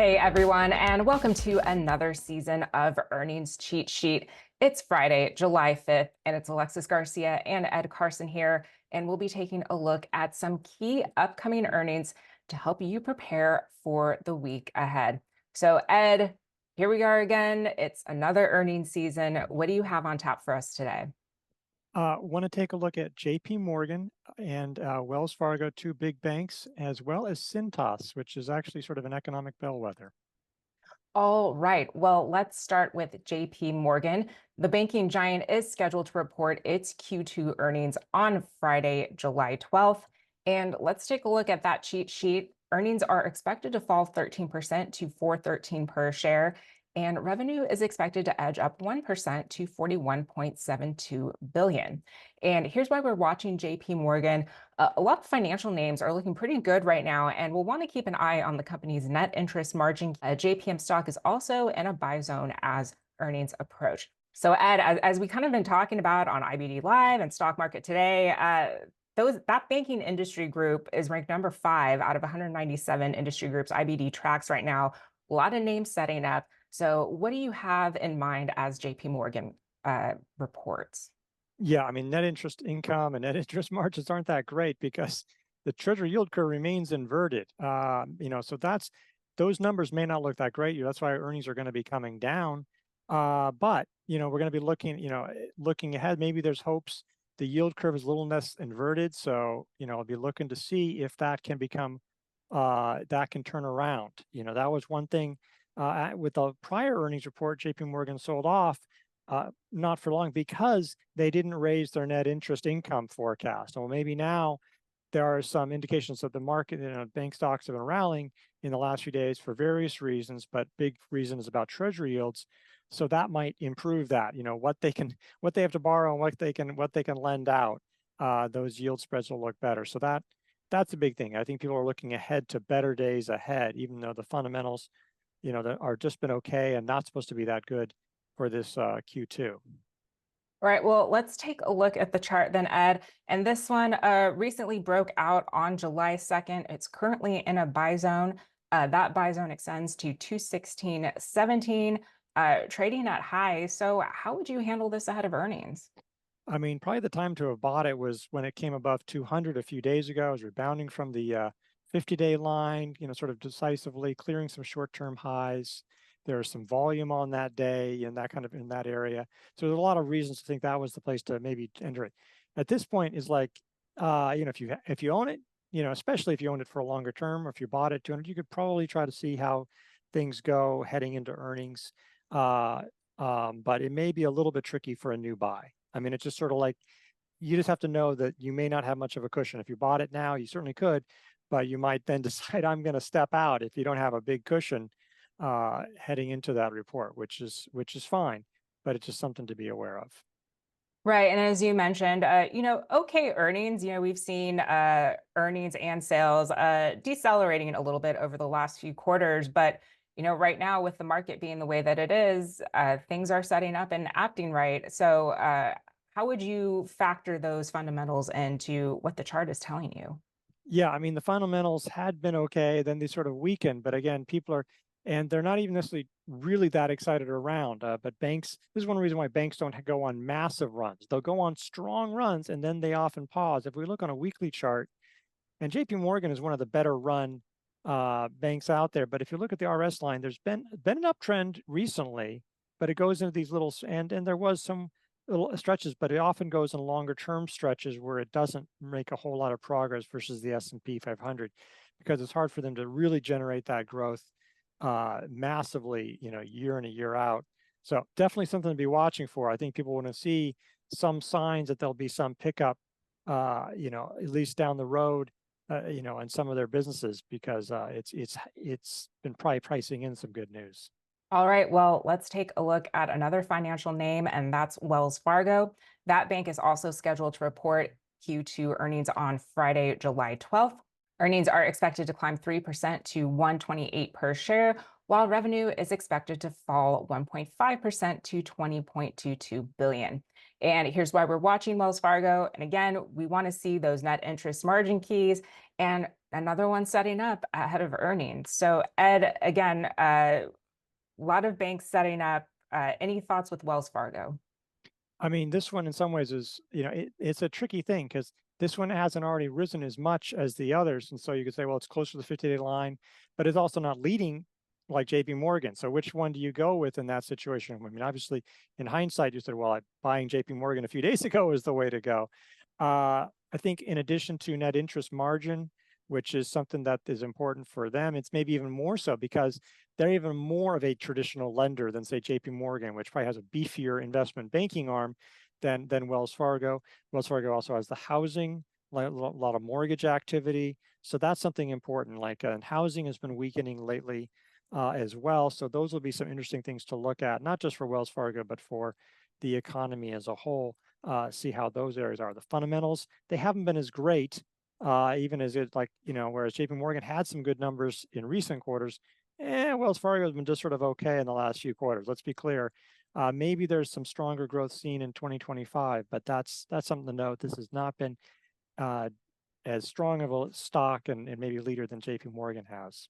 Hey everyone, and welcome to another season of Earnings Cheat Sheet. It's Friday, July 5th, and it's Alexis Garcia and Ed Carson here, and we'll be taking a look at some key upcoming earnings to help you prepare for the week ahead. So Ed, here we are again. It's another earnings season. What do you have on tap for us today? Want to take a look at JPMorgan and Wells Fargo, two big banks, as well as Cintas, which is actually sort of an economic bellwether. All right. Well, let's start with JP Morgan. The banking giant is scheduled to report its Q2 earnings on Friday, July 12th. And let's take a look at that cheat sheet. Earnings are expected to fall 13% to 413 per share, and revenue is expected to edge up 1% to 41.72 billion. And here's why we're watching JP Morgan. A lot of financial names are looking pretty good right now, and we'll want to keep an eye on the company's net interest margin. JPM stock is also in a buy zone as earnings approach. So Ed, as we kind of been talking about on IBD Live and Stock Market Today, that banking industry group is ranked number 5 out of 197 industry groups IBD tracks right now. A lot of names setting up. So what do you have in mind as JP Morgan reports? Yeah, I mean, net interest income and net interest margins aren't that great because the Treasury yield curve remains inverted. So those numbers may not look that great. That's why earnings are going to be coming down. But we're going to be looking ahead. Maybe there's hopes the yield curve is a little less inverted. So, I'll be looking to see if that can that can turn around. That was one thing with the prior earnings report, JP Morgan sold off not for long because they didn't raise their net interest income forecast. Well, maybe now there are some indications that the market, bank stocks have been rallying in the last few days for various reasons, but big reason is about treasury yields. So that might improve that, what they have to borrow and what they can lend out. Those yield spreads will look better. So that's a big thing. I think people are looking ahead to better days ahead, even though the fundamentals, that are just been okay and not supposed to be that good for this Q2. All right, well, let's take a look at the chart then, Ed. And this one recently broke out on July 2nd. It's currently in a buy zone. That buy zone extends to 216.17, trading at high. So how would you handle this ahead of earnings? I mean, probably the time to have bought it was when it came above 200 a few days ago. It was rebounding from the 50-day line, sort of decisively clearing some short-term highs. There was some volume on that day and that kind of in that area. So there's a lot of reasons to think that was the place to maybe enter it. At this point is like, if you own it, especially if you own it for a longer term, or if you bought it 200, you could probably try to see how things go heading into earnings. But it may be a little bit tricky for a new buy. I mean, it's just sort of like, you just have to know that you may not have much of a cushion. If you bought it now, you certainly could, but you might then decide I'm going to step out if you don't have a big cushion heading into that report, which is fine, but it's just something to be aware of. Right. And as you mentioned, okay earnings, we've seen earnings and sales decelerating a little bit over the last few quarters. But, right now with the market being the way that it is, things are setting up and acting right. So how would you factor those fundamentals into what the chart is telling you? Yeah, I mean, the fundamentals had been okay, then they sort of weakened. But again, and they're not even necessarily really that excited around. But banks, this is one reason why banks don't go on massive runs. They'll go on strong runs and then they often pause. If we look on a weekly chart, and JP Morgan is one of the better run banks out there. But if you look at the RS line, there's been an uptrend recently, but it goes into these little, and there was some little stretches, but it often goes in longer term stretches where it doesn't make a whole lot of progress versus the S&P 500, because it's hard for them to really generate that growth massively, year in and year out. So definitely something to be watching for. I think people want to see some signs that there'll be some pickup, at least down the road, in some of their businesses, because it's been probably pricing in some good news. All right, well, let's take a look at another financial name, and that's Wells Fargo. That bank is also scheduled to report Q2 earnings on Friday, July 12th. Earnings are expected to climb 3% to 128 per share, while revenue is expected to fall 1.5% to 20.22 billion. And here's why we're watching Wells Fargo. And again, we want to see those net interest margin keys and another one setting up ahead of earnings. So Ed, again, a lot of banks setting up. Any thoughts with Wells Fargo? I mean, this one in some ways is, it's a tricky thing because this one hasn't already risen as much as the others. And so you could say, well, it's close to the 50-day line, but it's also not leading like JP Morgan. So which one do you go with in that situation? I mean, obviously, in hindsight, you said, well, buying JP Morgan a few days ago is the way to go. I think in addition to net interest margin, which is something that is important for them, it's maybe even more so because they're even more of a traditional lender than, say, JP Morgan, which probably has a beefier investment banking arm than Wells Fargo. Wells Fargo also has the housing, a lot of mortgage activity. So that's something important. Like housing has been weakening lately as well. So those will be some interesting things to look at, not just for Wells Fargo, but for the economy as a whole. See how those areas are. The fundamentals, they haven't been as great, even as it like, whereas JP Morgan had some good numbers in recent quarters, Wells Fargo has been just sort of okay in the last few quarters. Let's be clear. Maybe there's some stronger growth seen in 2025, but that's something to note. This has not been as strong of a stock and maybe leader than JP Morgan has.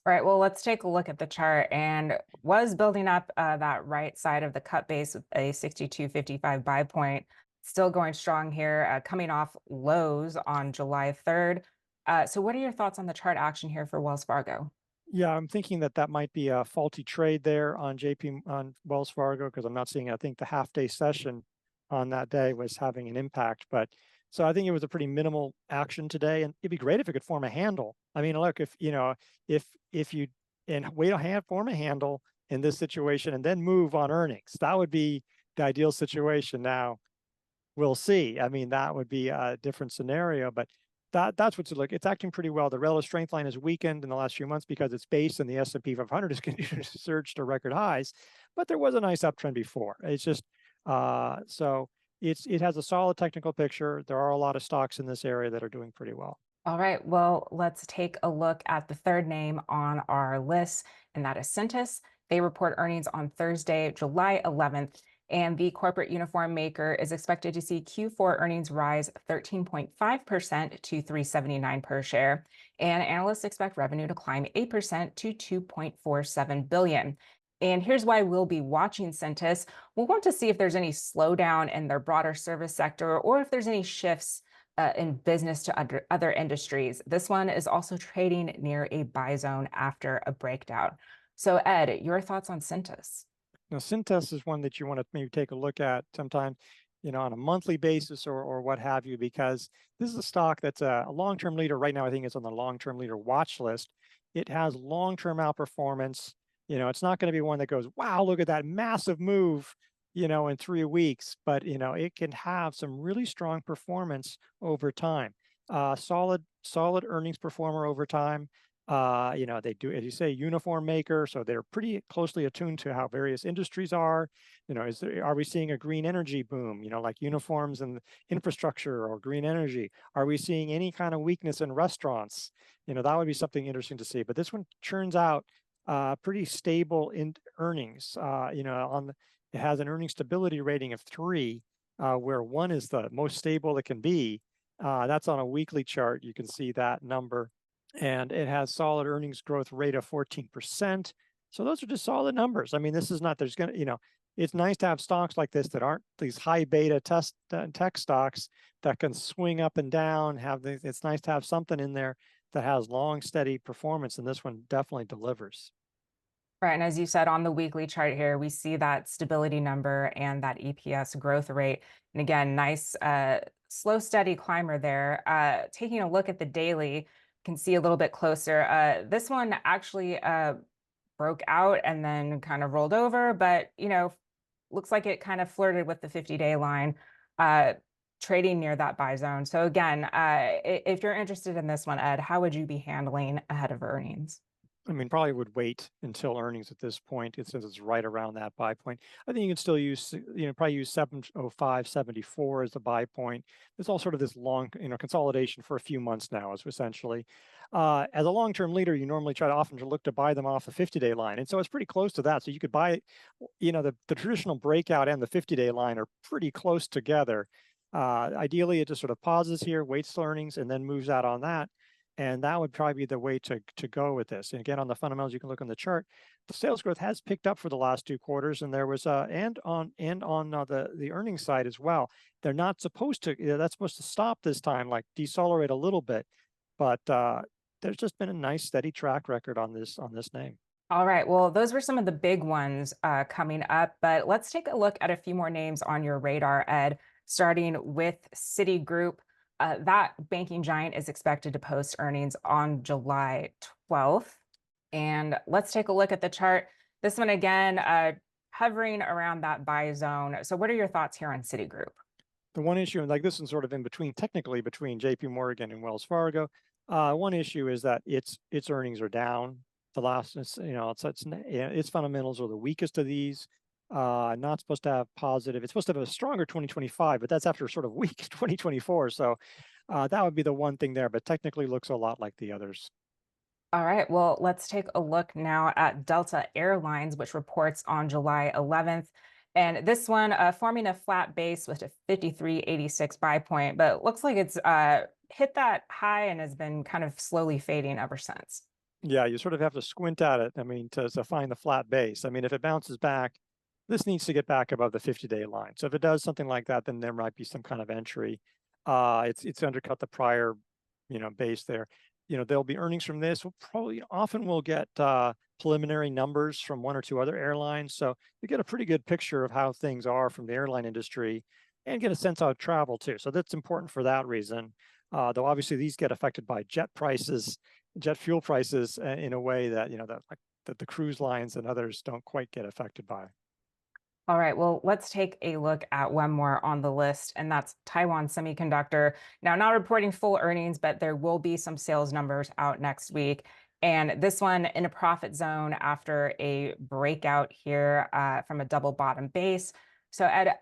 All right, well, let's take a look at the chart and was building up that right side of the cut base with a 62.55 buy point. Still going strong here, coming off lows on July 3rd. So what are your thoughts on the chart action here for Wells Fargo? Yeah, I'm thinking that might be a faulty trade there on Wells Fargo because I'm not seeing, I think the half day session on that day was having an impact. But so I think it was a pretty minimal action today, and it'd be great if it could form a handle. I mean, look, if you form a handle in this situation and then move on earnings, that would be the ideal situation. Now we'll see. I mean, that would be a different scenario, but that's what to look. It's acting pretty well. The relative strength line has weakened in the last few months because it's based and the S&P 500 has continued to surge to record highs, but there was a nice uptrend before. It's just so it has a solid technical picture. There are a lot of stocks in this area that are doing pretty well. All right, well, let's take a look at the third name on our list, and that is Cintas. They report earnings on Thursday, July 11th, and the corporate uniform maker is expected to see Q4 earnings rise 13.5% to $3.79 per share, and analysts expect revenue to climb 8% to $2.47 billion. And here's why we'll be watching Centus. We'll want to see if there's any slowdown in their broader service sector or if there's any shifts in business to other industries. This one is also trading near a buy zone after a breakdown. So Ed, your thoughts on Centus? Now, Cintas is one that you want to maybe take a look at sometime, on a monthly basis or what have you, because this is a stock that's a long-term leader. Right now, I think it's on the long-term leader watch list. It has long-term outperformance. It's not going to be one that goes, wow, look at that massive move, in 3 weeks, but, it can have some really strong performance over time. Solid earnings performer over time. They do, as you say, uniform maker, so they're pretty closely attuned to how various industries are. Are we seeing a green energy boom, like uniforms and infrastructure or green energy? Are we seeing any kind of weakness in restaurants? That would be something interesting to see. But this one turns out pretty stable in earnings. It has an earnings stability rating of 3, where 1 is the most stable it can be. That's on a weekly chart. You can see that number. And it has solid earnings growth rate of 14%. So those are just solid numbers. I mean, this is not, it's nice to have stocks like this that aren't these high beta tech stocks that can swing up and down. It's nice to have something in there that has long, steady performance, and this one definitely delivers. Right, and as you said on the weekly chart here, we see that stability number and that EPS growth rate. And again, nice, slow, steady climber there. Taking a look at the daily, can see a little bit closer. This one actually broke out and then kind of rolled over, but looks like it kind of flirted with the 50-day line, trading near that buy zone. So again, if you're interested in this one, Ed, how would you be handling ahead of earnings? I mean, probably would wait until earnings at this point, since it's right around that buy point. I think you can still use, probably use 705.74 as the buy point. There's all sort of this long, consolidation for a few months now, is essentially. As a long-term leader, you normally try to often to look to buy them off the 50-day line. And so it's pretty close to that. So you could buy, the traditional breakout and the 50-day line are pretty close together. Ideally, it just sort of pauses here, waits till earnings, and then moves out on that. And that would probably be the way to go with this. And again, on the fundamentals, you can look on the chart. The sales growth has picked up for the last 2 quarters, and there was and on the earnings side as well. They're not supposed to. That's supposed to stop this time, like decelerate a little bit, but there's just been a nice steady track record on this name. All right. Well, those were some of the big ones coming up, but let's take a look at a few more names on your radar, Ed, starting with Citigroup. That banking giant is expected to post earnings on July 12th. And let's take a look at the chart. This one again, hovering around that buy zone. So what are your thoughts here on Citigroup? The one issue, and like this is sort of in between, technically between JPMorgan and Wells Fargo. One issue is that its earnings are down. The last, its fundamentals are the weakest of these. Not supposed to have positive. It's supposed to have a stronger 2025, but that's after sort of weak 2024. So that would be the one thing there, but technically looks a lot like the others. All right, well, let's take a look now at Delta Airlines, which reports on July 11th. And this one forming a flat base with a 53.86 buy point, but it looks like it's hit that high and has been kind of slowly fading ever since. Yeah, you sort of have to squint at it. I mean, to find the flat base. I mean, if it bounces back, this needs to get back above the 50-day line. So if it does something like that, then there might be some kind of entry. It's undercut the prior, base there. There'll be earnings from this. We'll get preliminary numbers from one or two other airlines. So you get a pretty good picture of how things are from the airline industry and get a sense of travel too. So that's important for that reason. Though obviously these get affected by jet fuel prices in a way that, that the cruise lines and others don't quite get affected by. All right, well, let's take a look at one more on the list, and that's Taiwan Semiconductor. Now, not reporting full earnings, but there will be some sales numbers out next week. And this one in a profit zone after a breakout here from a double bottom base. So, Ed,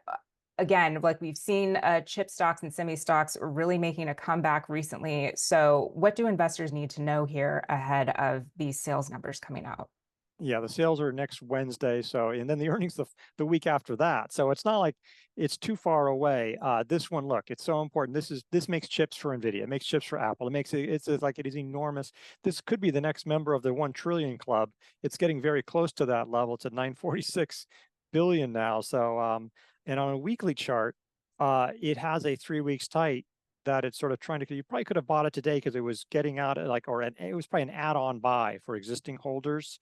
again, like we've seen chip stocks and semi stocks really making a comeback recently. So, what do investors need to know here ahead of these sales numbers coming out? Yeah, the sales are next Wednesday. So, and then the earnings the week after that. So it's not like it's too far away. This one, look, it's so important. This makes chips for NVIDIA. It makes chips for Apple. It's like it is enormous. This could be the next member of the 1 trillion club. It's getting very close to that level. It's at 946 billion now. So, and on a weekly chart, it has a 3 weeks tight that it's sort of trying to, you probably could have bought it today because it was getting out it was probably an add-on buy for existing holders.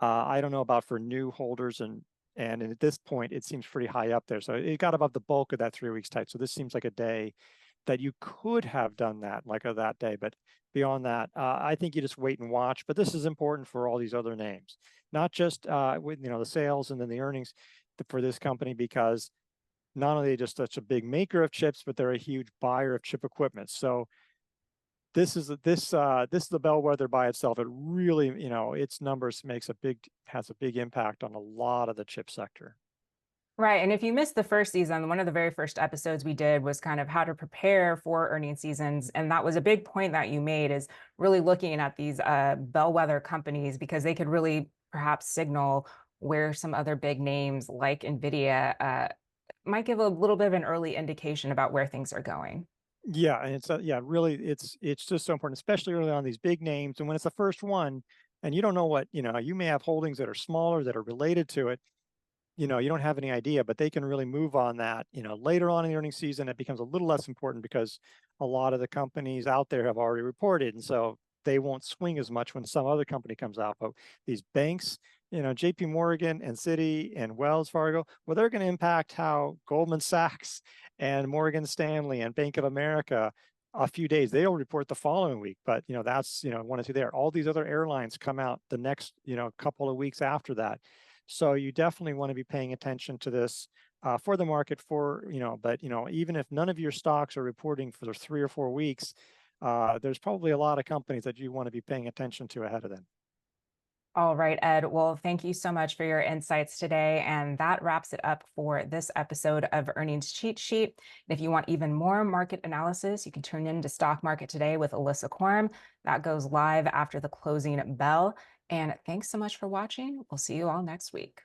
I don't know about for new holders, and at this point, it seems pretty high up there. So it got above the bulk of that 3 weeks tight. So this seems like a day that you could have done that, like that day. But beyond that, I think you just wait and watch. But this is important for all these other names, not just with the sales and then the earnings for this company, because not only are they just such a big maker of chips, but they're a huge buyer of chip equipment. So this is the bellwether by itself. It really, its numbers has a big impact on a lot of the chip sector. Right. And if you missed the first season, one of the very first episodes we did was kind of how to prepare for earnings seasons. And that was a big point that you made, is really looking at these bellwether companies, because they could really perhaps signal where some other big names like NVIDIA might give a little bit of an early indication about where things are going. Yeah, and really, it's just so important, especially early on these big names. And when it's the first one, and you don't know what, you may have holdings that are smaller that are related to it. You don't have any idea, but they can really move on that. Later on in the earnings season, it becomes a little less important because a lot of the companies out there have already reported, and so they won't swing as much when some other company comes out. But these banks, JP Morgan and Citi and Wells Fargo, well, they're going to impact how Goldman Sachs and Morgan Stanley and Bank of America, a few days, they'll report the following week. But that's one or two there. All these other airlines come out the next couple of weeks after that. So you definitely want to be paying attention to this for the market but even if none of your stocks are reporting for 3 or 4 weeks, there's probably a lot of companies that you want to be paying attention to ahead of them. All right, Ed. Well, thank you so much for your insights today. And that wraps it up for this episode of Earnings Cheat Sheet. And if you want even more market analysis, you can tune in to Stock Market Today with Alyssa Quorum. That goes live after the closing bell. And thanks so much for watching. We'll see you all next week.